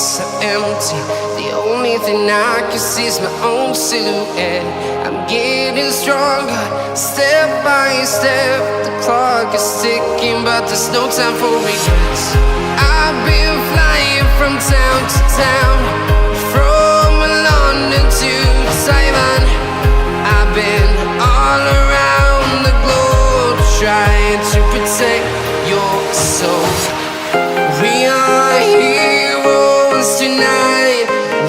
so empty. The only thing I can see is my own silhouette. I'm getting stronger, step by step. The clock is ticking, but there's no time for regrets. I've been flying from town to town, from London to Taiwan. I've been all around the globe, trying to protect your soul. We are heroes tonight.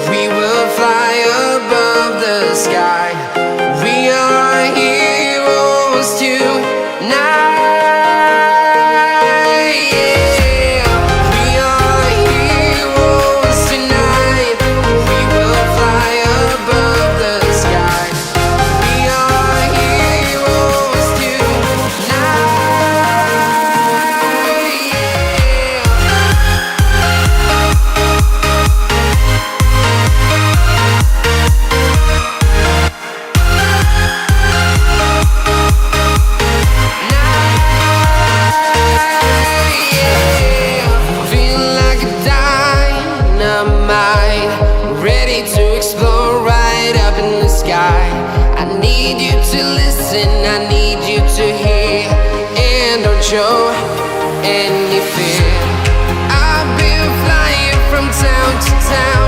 We will fly above the sky. We are heroes tonight. Yeah. We are heroes tonight. We will fly above the sky. We are heroes tonight. Ready to explore right up in the sky. I need you to listen, I need you to hear, and don't show any fear. I've been flying from town to town,